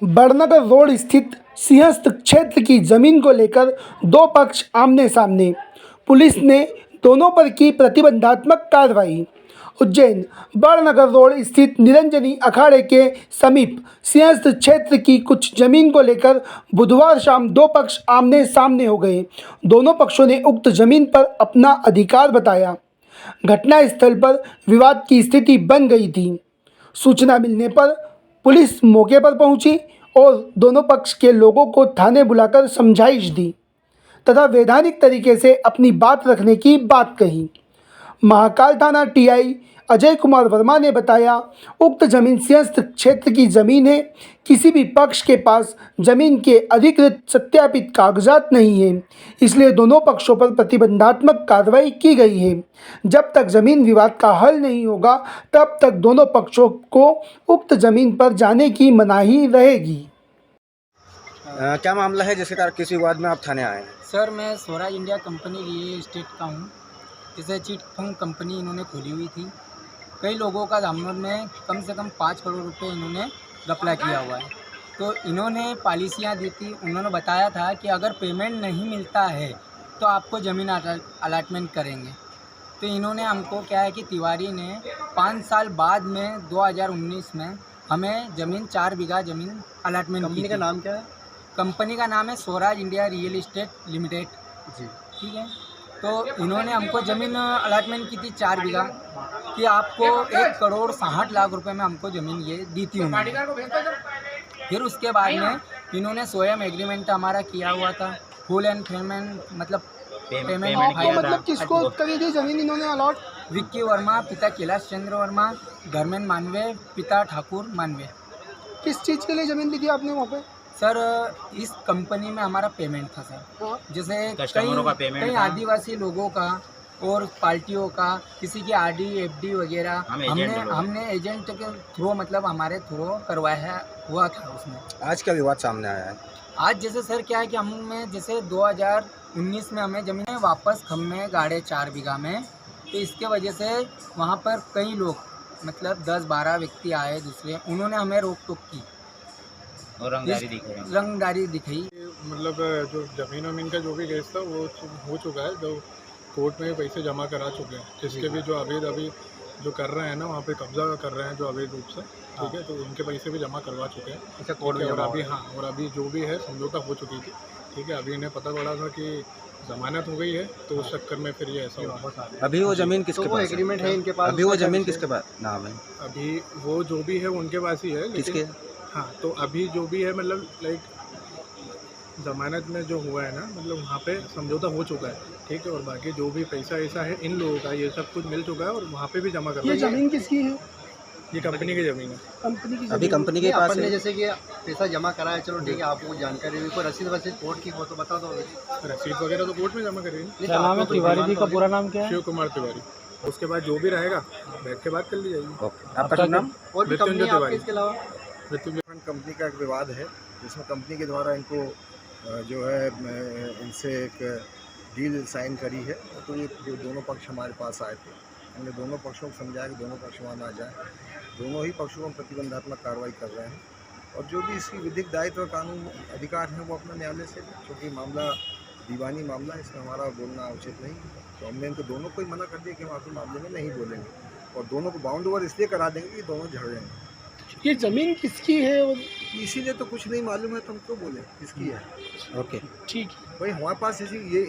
Badnagar road स्थित सिंहस्थ क्षेत्र की जमीन को लेकर दो पक्ष आमने सामने। पुलिस ने दोनों पर की प्रतिबंधात्मक कार्रवाई। उज्जैन बड़नगर रोड स्थित निरंजनी अखाड़े के समीप सिंहस्थ क्षेत्र की कुछ जमीन को लेकर बुधवार शाम दो पक्ष आमने सामने हो गए। दोनों पक्षों ने उक्त जमीन पर अपना अधिकार बताया। घटनास्थल पर विवाद की स्थिति बन गई थी। सूचना मिलने पर पुलिस मौके पर पहुंची और दोनों पक्ष के लोगों को थाने बुलाकर समझाइश दी तथा वैधानिक तरीके से अपनी बात रखने की बात कही। महाकाल थाना टीआई अजय कुमार वर्मा ने बताया, उक्त जमीन सिंहस्थ क्षेत्र की जमीन है। किसी भी पक्ष के पास जमीन के अधिकृत सत्यापित कागजात नहीं है, इसलिए दोनों पक्षों पर प्रतिबंधात्मक कार्रवाई की गई है। जब तक जमीन विवाद का हल नहीं होगा तब तक दोनों पक्षों को उक्त जमीन पर जाने की मनाही रहेगी। क्या मामला है जिसके कारण किसी विवाद में आप थाने आए हैं? सर, मैं Swaraj India company real estate का हूँ। इसे चिट फंड कंपनी इन्होंने खोली हुई थी। कई लोगों का दामन में कम से कम 5 करोड़ रुपए इन्होंने घपला किया हुआ है। तो इन्होंने पॉलिसियाँ दी थी। उन्होंने बताया था कि अगर पेमेंट नहीं मिलता है तो आपको ज़मीन अलाटमेंट करेंगे। तो इन्होंने हमको क्या है कि तिवारी ने 5 साल बाद में 2019 में हमें ज़मीन 4 बीघा ज़मीन अलाटमेंट की। कंपनी का नाम क्या है? कंपनी का नाम है Swaraj India real estate limited जी, ठीक है। तो इन्होंने हमको ज़मीन अलाटमेंट की थी 4 बीघा कि आपको 1,60,00,000 रुपए में हमको ज़मीन ये दी थी उन्होंने। फिर उसके बाद में इन्होंने स्वयं एग्रीमेंट हमारा किया हुआ था, फुल एंड पेमेंट मतलब पेमेंट मतलब किसको करी थी जमीन इन्होंने अलॉट? विक्की वर्मा, पिता कैलाश चंद्र वर्मा, धर्मेंद्र मानवे, पिता ठाकुर मानवे। किस चीज़ के लिए ज़मीन ली थी आपने वहाँ पे? सर, इस कंपनी में हमारा पेमेंट था सर, जैसे कई आदिवासी लोगों का और पार्टियों का, किसी की आरडी एफडी वगैरह हमने एजेंट के थ्रू मतलब हमारे थ्रू करवाया हुआ था उसमें। आज क्या विवाद सामने आया है? आज जैसे सर क्या है कि हमें जैसे 2019 में हमें ज़मीन वापस हम में गाड़े 4 बीघा में, तो इसके वजह से वहाँ पर कई लोग मतलब 10-12 व्यक्ति आए दूसरे, उन्होंने हमें रोक टोक की और रंगदारी दिखाई। मतलब जो ज़मीन का जो भी केस था वो हो चुका है। जो कोर्ट में पैसे जमा करा चुके हैं, जिसके भी जो अभी जो कर रहे हैं ना वहाँ पे कब्जा कर रहे हैं जो अवैध रूप से, ठीक है। तो उनके पैसे भी जमा करवा चुके हैं। अच्छा, कोर्ट में और अभी जो भी है समझौता हो चुकी थी, ठीक है। अभी इन्हें पता पड़ा था कि जमानत हो गई है, तो उस चक्कर में फिर ये ऐसा हुआ। अभी वो ज़मीन किसके पास एग्रीमेंट है इनके पास? अभी वो ज़मीन किसके पास नाम है? अभी वो जो भी है उनके पास ही है, किसके? हाँ, तो अभी जो भी है मतलब लाइक ज़मानत में जो हुआ है ना, मतलब वहाँ पे समझौता हो चुका है, ठीक है। और बाकी जो भी पैसा ऐसा है इन लोगों का, ये सब कुछ मिल चुका है और वहाँ पे भी जमा करवा। ये ज़मीन किसकी है? ये कंपनी की ज़मीन है। कंपनी की अभी कंपनी के पास है। जैसे कि पैसा जमा कराया, चलो ठीक है, आपको जानकारी कोई रसीद वसीद कोर्ट की हो तो बता दो। रसीद वगैरह तो कोर्ट में जमा करेंगे। क्या नाम है तिवारी जी का पूरा नाम क्या है? शिव कुमार तिवारी। उसके बाद जो भी रहेगा बैठ के बात कर ली जाएगी। आपका नाम? मृत्युंजय तिवारी। मृत्युंजय कंपनी का एक विवाद है जिसमें कंपनी के द्वारा इनको जो है इनसे एक डील साइन करी है। तो ये जो दोनों पक्ष हमारे पास आए थे, हमने दोनों पक्षों को समझाया कि दोनों पक्ष वहाँ ना जाए। दोनों ही पक्षों को प्रतिबंधात्मक कार्रवाई कर रहे हैं और जो भी इसकी विधिक दायित्व और कानून अधिकार है वो अपना न्यायालय से, क्योंकि मामला दीवानी मामला है, इसमें हमारा बोलना उचित नहीं। तो हमने इनको दोनों को ही मना कर दिया कि हम आपके मामले में नहीं बोलेंगे और दोनों को बाउंड ओवर इसलिए करा देंगे कि दोनों झगड़ेंगे। ये ज़मीन किसकी है? इसीलिए तो कुछ नहीं मालूम है, तुम क्यों बोले किसकी है? ओके, ठीक है भाई, हमारे पास ये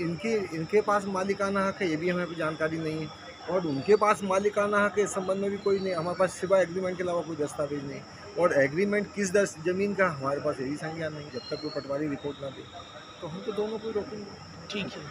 इनके पास मालिकाना हक है, ये भी हमें जानकारी नहीं है। और उनके पास मालिकाना हक है, इस संबंध में भी कोई नहीं, हमारे पास सिवाय एग्रीमेंट के अलावा कोई दस्तावेज नहीं। और एग्रीमेंट किस ज़मीन का, हमारे पास यही संज्ञान नहीं। जब तक कोई पटवारी रिपोर्ट ना दे तो हम तो दोनों को ही रोकेंगे। ठीक है।